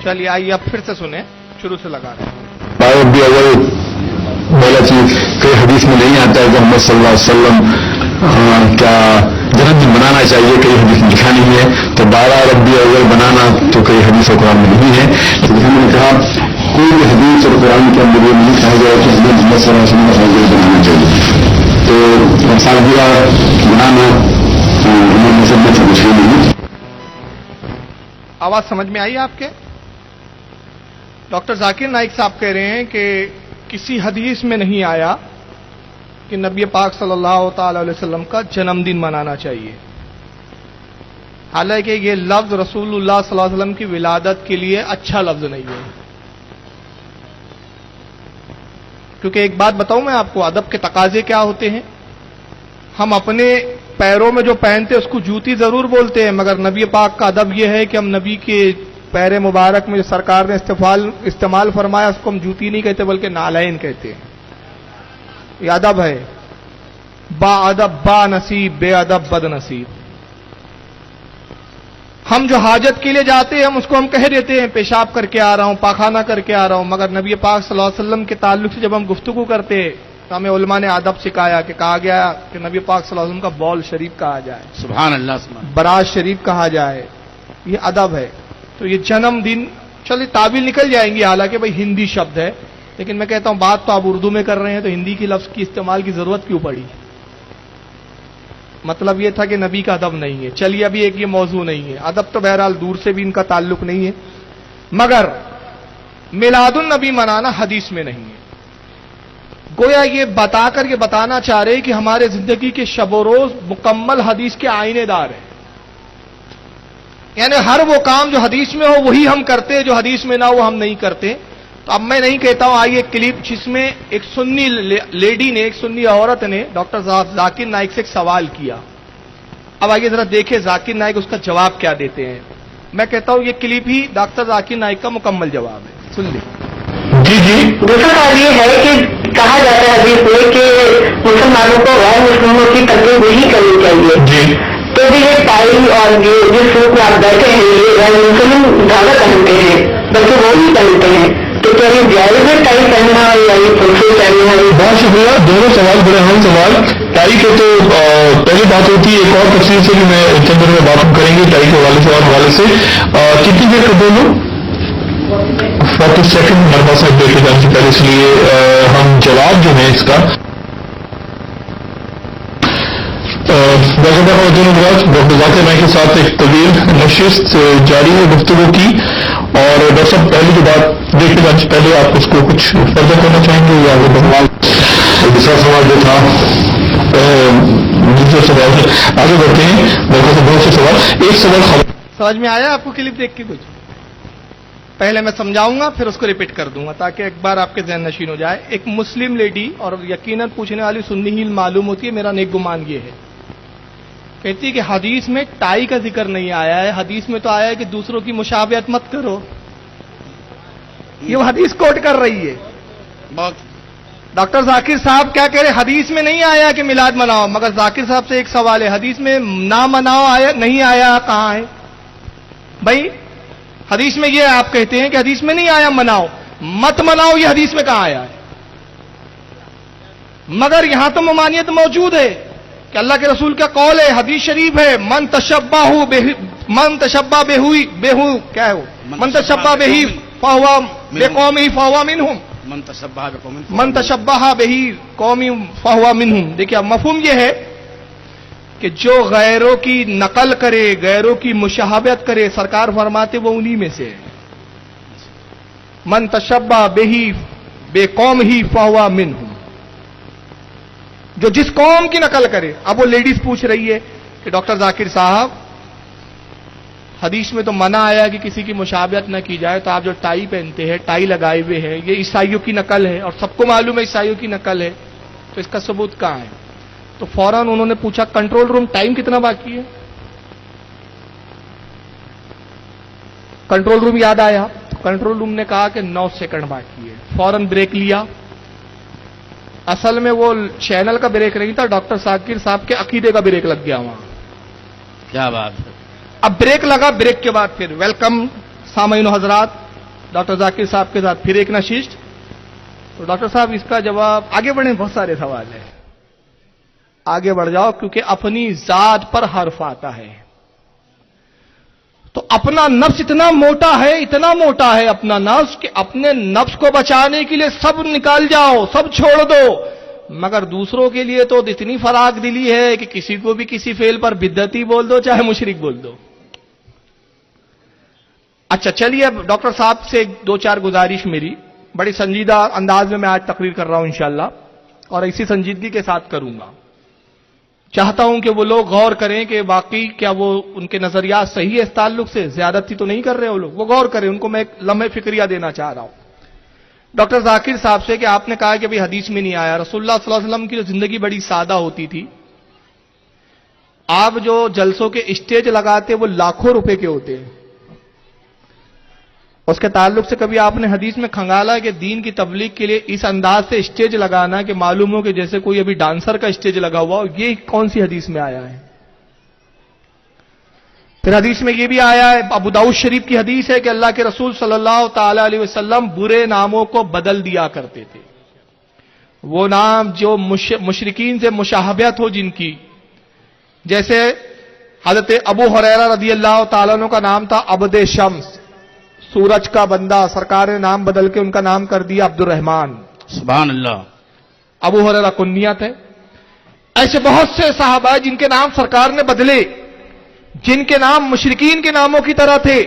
چلیے آئیے اب پھر سے سنیں، شروع سے لگا رہے ہیں. ربی اول بولا کہ کئی حدیث میں نہیں آتا ہے کہ محمد صلی اللہ علیہ وسلم کیا جنم دن منانا چاہیے، کئی حدیث میں لکھا نہیں ہے. تو 12 ربی اول بنانا تو کئی حدیث اور قرآن میں نہیں ہے. تو ہم نے کہا کوئی بھی حدیث اور قرآن کے اندر یہ نہیں کہا گیا کہ ہمیں محمد صلی اللہ علیہ وسلم کا سالگرہ بنانا چاہیے. تو سالگرہ بنانا ہمارے مذہب میں مشہور نہیں. آواز سمجھ میں آئی آپ کے؟ ڈاکٹر ذاکر نائک صاحب کہہ رہے ہیں کہ کسی حدیث میں نہیں آیا کہ نبی پاک صلی اللہ تعالی علیہ وسلم کا جنم دن منانا چاہیے. حالانکہ یہ لفظ رسول اللہ صلی اللہ علیہ وسلم کی ولادت کے لیے اچھا لفظ نہیں ہے. کیونکہ ایک بات بتاؤں میں آپ کو، ادب کے تقاضے کیا ہوتے ہیں. ہم اپنے پیروں میں جو پہنتے اس کو جوتی ضرور بولتے ہیں، مگر نبی پاک کا ادب یہ ہے کہ ہم نبی کے پیر مبارک میں جو سرکار نے استعمال فرمایا اس کو ہم جوتی نہیں کہتے بلکہ نالین کہتے ہیں. یہ ادب ہے. با ادب با نصیب، بے ادب بد نصیب. ہم جو حاجت کے لیے جاتے ہیں ہم اس کو ہم کہہ دیتے ہیں پیشاب کر کے آ رہا ہوں، پاخانہ کر کے آ رہا ہوں، مگر نبی پاک صلی اللہ علیہ وسلم کے تعلق سے جب ہم گفتگو کرتے ہیں تو ہمیں علماء نے ادب سکھایا کہ کہا گیا کہ نبی پاک صلی اللہ علیہ وسلم کا بول شریف کہا جائے، سبحان اللہ، سبحان براز شریف کہا جائے. یہ ادب ہے. تو یہ جنم دن چلیے تعبیر نکل جائیں گی، حالانکہ بھائی ہندی شبد ہے، لیکن میں کہتا ہوں بات تو آپ اردو میں کر رہے ہیں تو ہندی کی لفظ کی استعمال کی ضرورت کیوں پڑی؟ مطلب یہ تھا کہ نبی کا ادب نہیں ہے. چلیے ابھی ایک یہ موضوع نہیں ہے، ادب تو بہرحال دور سے بھی ان کا تعلق نہیں ہے، مگر میلاد النبی منانا حدیث میں نہیں ہے. گویا یہ بتا کر یہ بتانا چاہ رہے کہ ہمارے زندگی کے شب و روز مکمل حدیث کے آئینے دار ہیں. یعنی ہر وہ کام جو حدیث میں ہو وہی ہم کرتے، جو حدیث میں نہ ہو ہم نہیں کرتے. تو اب میں نہیں کہتا ہوں، آئیے کلپ جس میں ایک سنی لیڈی نے، ایک سنی عورت نے ڈاکٹر ذاکر نائک سے ایک سوال کیا. اب آئیے ذرا دیکھیں ذاکر نائک اس کا جواب کیا دیتے ہیں. میں کہتا ہوں یہ کلپ ہی ڈاکٹر ذاکر نائک کا مکمل جواب ہے، سن لیں. جی جی. دوسرا بات یہ ہے کہ کہا جاتا ہے حدیث میں کہ مسلمانوں کو غیر مسلموں کی تقلید نہیں کرنی چاہیے. جی. تو بھی یہ ٹائی اور جس روپ میں آپ بیٹھے ہیں یہ غیر مسلم زیادہ پہنتے ہیں بلکہ وہ بھی پہنتے ہیں. تو کیا یہ جائز ہے ٹائی پہننا یا یہ کرسے پہننا؟ بہت شکریہ. دونوں سوال بڑے اہم سوال. ٹائی کے تو پہلی بات ہوتی ہے، ایک اور تفصیل سے بھی میں چند دنوں میں بات کریں گے ٹائی کے حوالے سے. کتنی دیر کر دوں گا؟ 40 سیکنڈ ہمارے پاس دیکھ کے جانے سے پہلے، اس لیے ہم جواب جو ہے اس کا ڈاکٹر ذاکر نائک کے ساتھ ایک طویل نشست جاری ہے گفتگو کی. اور ڈاکٹر صاحب پہلی جو بات دیکھ کے جانے سے پہلے آپ اس کو کچھ فردر کرنا چاہیں گے یا آگے بڑھنا؟ دوسرا سوال جو تھا دوسرے سوال آگے بڑھتے ہیں. ڈاکٹر صاحب بہت سے سوال. ایک سوال سمجھ میں آیا آپ کو کلپ دیکھ کے؟ کچھ پہلے میں سمجھاؤں گا پھر اس کو ریپیٹ کر دوں گا تاکہ ایک بار آپ کے ذہن نشین ہو جائے. ایک مسلم لیڈی، اور یقیناً پوچھنے والی سنی ہی معلوم ہوتی ہے، میرا نیک گمان یہ ہے، کہتی ہے کہ حدیث میں ٹائی کا ذکر نہیں آیا ہے، حدیث میں تو آیا ہے کہ دوسروں کی مشابہت مت کرو. یہ وہ حدیث کوٹ کر رہی ہے. ڈاکٹر ذاکر صاحب کیا کہہ رہے؟ حدیث میں نہیں آیا کہ میلاد مناؤ، مگر ذاکر صاحب سے ایک سوال ہے، حدیث میں نہ مناؤ آیا نہیں آیا کہاں ہے؟ بھائی حدیث میں یہ آپ کہتے ہیں کہ حدیث میں نہیں آیا مناؤ، مت مناؤ، یہ حدیث میں کہاں آیا ہے؟ مگر یہاں تو ممانعت موجود ہے کہ اللہ کے رسول کا قول ہے، حدیث شریف ہے، من تشبہ بہی فہو بقومہ فہو منہم، من تشبہ بہی قومی فہو منہم. دیکھیے مفہوم یہ ہے کہ جو غیروں کی نقل کرے، غیروں کی مشابہت کرے، سرکار فرماتے وہ انہی میں سے ہے. من تشبہ بہی بے قوم ہی فہو منہم، جو جس قوم کی نقل کرے. اب وہ لیڈیز پوچھ رہی ہے کہ ڈاکٹر ذاکر صاحب حدیث میں تو منع آیا کہ کسی کی مشابہت نہ کی جائے، تو آپ جو ٹائی پہنتے ہیں، ٹائی لگائے ہوئے ہیں، یہ عیسائیوں کی نقل ہے اور سب کو معلوم ہے عیسائیوں کی نقل ہے، تو اس کا ثبوت کہاں ہے؟ تو فوراً انہوں نے پوچھا کنٹرول روم ٹائم کتنا باقی ہے؟ کنٹرول روم یاد آیا؟ کنٹرول روم نے کہا کہ 9 سیکنڈ باقی ہے. فوراً بریک لیا. اصل میں وہ چینل کا بریک نہیں تھا، ڈاکٹر ذاکر صاحب کے عقیدے کا بریک لگ گیا وہاں. کیا بات ہے. اب بریک لگا، بریک کے بعد پھر ویلکم سامعین و حضرات، ڈاکٹر ذاکر صاحب کے ساتھ پھر ایک نشست. تو ڈاکٹر صاحب اس کا جواب آگے بڑھیں, بہت سارے سوال ہیں, آگے بڑھ جاؤ کیونکہ اپنی ذات پر حرف آتا ہے. تو اپنا نفس اتنا موٹا ہے اپنا نفس کہ اپنے نفس کو بچانے کے لیے سب نکال جاؤ, سب چھوڑ دو, مگر دوسروں کے لیے تو اتنی فراخ دلی ہے کہ کسی کو بھی کسی فعل پر بدعتی بول دو, چاہے مشرک بول دو. اچھا چلیے, اب ڈاکٹر صاحب سے 2-4 گزارش میری, بڑی سنجیدہ انداز میں آج تقریر کر رہا ہوں انشاءاللہ, اور اسی سنجیدگی کے ساتھ کروں گا. چاہتا ہوں کہ وہ لوگ غور کریں کہ واقعی کیا وہ ان کے نظریات صحیح ہے اس تعلق سے, زیادتی تو نہیں کر رہے وہ لوگ, وہ غور کریں. ان کو میں ایک لمحہ فکریہ دینا چاہ رہا ہوں ڈاکٹر ذاکر صاحب سے کہ آپ نے کہا کہ حدیث میں نہیں آیا, رسول اللہ صلی اللہ علیہ وسلم کی جو زندگی بڑی سادہ ہوتی تھی, آپ جو جلسوں کے اسٹیج لگاتے وہ لاکھوں روپے کے ہوتے ہیں. اس کے تعلق سے کبھی آپ نے حدیث میں کھنگالا کہ دین کی تبلیغ کے لیے اس انداز سے اسٹیج لگانا کہ معلوم ہو کہ جیسے کوئی ابھی ڈانسر کا اسٹیج لگا ہوا ہو, یہ کون سی حدیث میں آیا ہے؟ پھر حدیث میں یہ بھی آیا ہے, ابو داؤد شریف کی حدیث ہے کہ اللہ کے رسول صلی اللہ تعالی علیہ وسلم برے ناموں کو بدل دیا کرتے تھے. وہ نام جو مشرکین سے مشابہت ہو جن کی, جیسے حضرت ابو ہریرہ رضی اللہ تعالیٰ عنہ کا نام تھا عبد شمس, سورج کا بندہ, سرکار نے نام بدل کے ان کا نام کر دیا عبد الرحمان. سبحان اللہ. ابو ہریرہ کنیت ہے. ایسے بہت سے صحابہ جن کے نام سرکار نے بدلے, جن کے نام مشرکین کے ناموں کی طرح تھے,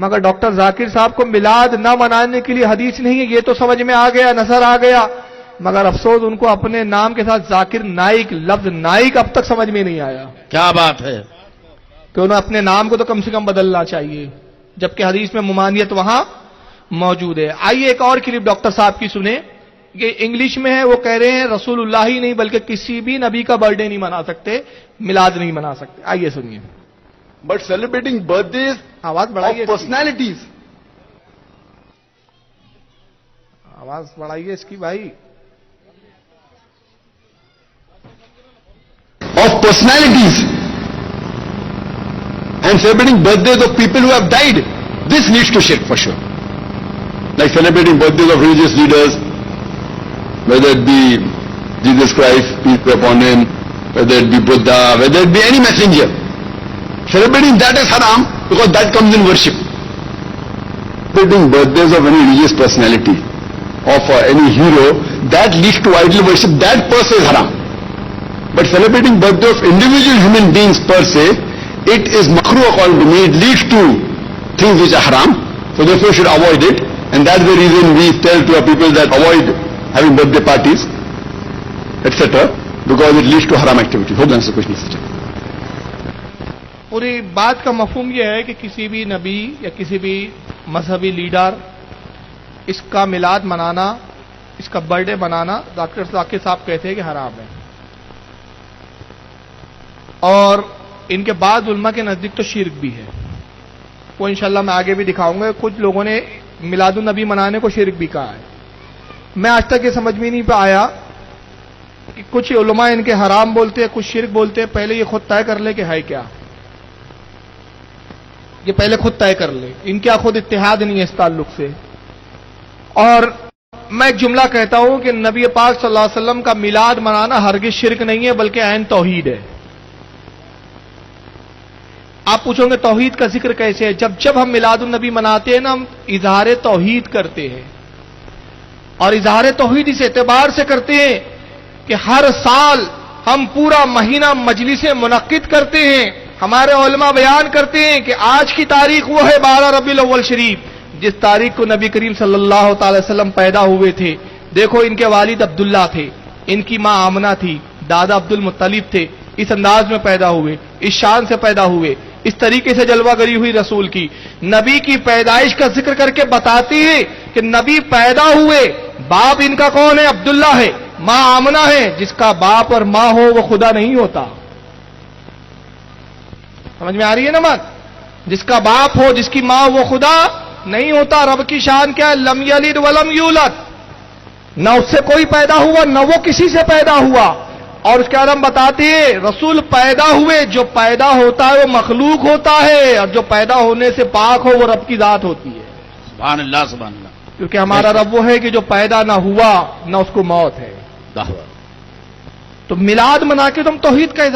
مگر ڈاکٹر ذاکر صاحب کو میلاد نہ منانے کے لیے حدیث نہیں ہے, یہ تو سمجھ میں آ گیا, نظر آ گیا, مگر افسوس ان کو اپنے نام کے ساتھ ذاکر نائک, لفظ نائک اب تک سمجھ میں نہیں آیا. کیا بات ہے کہ انہیں اپنے نام کو تو کم سے کم بدلنا چاہیے, جبکہ حدیث میں ممانعت وہاں موجود ہے. آئیے ایک اور کلپ ڈاکٹر صاحب کی سنیں, یہ انگلش میں ہے. وہ کہہ رہے ہیں رسول اللہ ہی نہیں بلکہ کسی بھی نبی کا برتھ ڈے نہیں منا سکتے, میلاد نہیں منا سکتے. آئیے سنیے. But celebrating birthdays آواز بڑھائیے, of personalities, آواز بڑھائیے اس کی بھائی. of personalities, and celebrating birthdays of people who have died, this leads to shirk for sure. Like celebrating birthdays of religious leaders, whether it be Jesus Christ, peace be upon him, whether it be Buddha, whether it be any messenger. Celebrating that is haram because that comes in worship. Celebrating birthdays of any religious personality, of any hero, that leads to idol worship, that per se is haram. But celebrating birthday of individual human beings per se, it is makruh according to me, it leads to things which are haram, so therefore you should avoid it, and that's the reason we tell to our people that avoid having birthday parties, etc., because it leads to haram activity. Hope that answers the question, Mr. Chairman. پوری بات کا مفہوم یہ ہے کہ کسی بھی نبی یا کسی بھی مذہبی لیڈر اس کا میلاد منانا, اس کا برتھ ڈے منانا ڈاکٹر ذاکر صاحب کہتے ہیں کہ حرام ہے. اور ان کے بعض علماء کے نزدیک تو شرک بھی ہے. وہ انشاءاللہ میں آگے بھی دکھاؤں گا. کچھ لوگوں نے میلاد النبی منانے کو شرک بھی کہا ہے. میں آج تک یہ سمجھ میں نہیں پہ آیا کہ کچھ علماء ان کے حرام بولتے ہیں, کچھ شرک بولتے ہیں. پہلے یہ خود طے کر لے کہ ہے کیا, یہ پہلے خود طے کر لے. ان کا خود اتحاد نہیں ہے اس تعلق سے. اور میں ایک جملہ کہتا ہوں کہ نبی پاک صلی اللہ علیہ وسلم کا میلاد منانا ہرگز شرک نہیں ہے بلکہ عین توحید ہے. آپ پوچھو گے توحید کا ذکر کیسے ہے؟ جب ہم میلاد النبی مناتے ہیں نا, ہم اظہار توحید کرتے ہیں. اور اظہار توحید اس اعتبار سے کرتے ہیں کہ ہر سال ہم پورا مہینہ مجلسیں منعقد کرتے ہیں. ہمارے علماء بیان کرتے ہیں کہ آج کی تاریخ وہ ہے 12 ربیع الاول شریف, جس تاریخ کو نبی کریم صلی اللہ تعالی وسلم پیدا ہوئے تھے. دیکھو ان کے والد عبداللہ تھے, ان کی ماں آمنہ تھی, دادا عبد المطلب تھے. اس انداز میں پیدا ہوئے, اس شان سے پیدا ہوئے, اس طریقے سے جلوہ گری ہوئی رسول کی. نبی کی پیدائش کا ذکر کر کے بتاتی ہے کہ نبی پیدا ہوئے, باپ ان کا کون ہے؟ عبداللہ ہے, ماں آمنہ ہے. جس کا باپ اور ماں ہو وہ خدا نہیں ہوتا. سمجھ میں آ رہی ہے نا بات؟ جس کا باپ ہو, جس کی ماں, وہ خدا نہیں ہوتا. رب کی شان کیا ہے؟ لم یلد ولم یولد, نہ اس سے کوئی پیدا ہوا نہ وہ کسی سے پیدا ہوا. اور اس کے بعد ہم بتاتے ہیں رسول پیدا ہوئے, جو پیدا ہوتا ہے وہ مخلوق ہوتا ہے, اور جو پیدا ہونے سے پاک ہو وہ رب کی ذات ہوتی ہے. سبحان اللہ سبحان اللہ. کیونکہ ہمارا رب وہ ہے کہ جو پیدا نہ ہوا نہ اس کو موت ہے. واہ. تو میلاد منا کے تو ہم توحید کا اظہار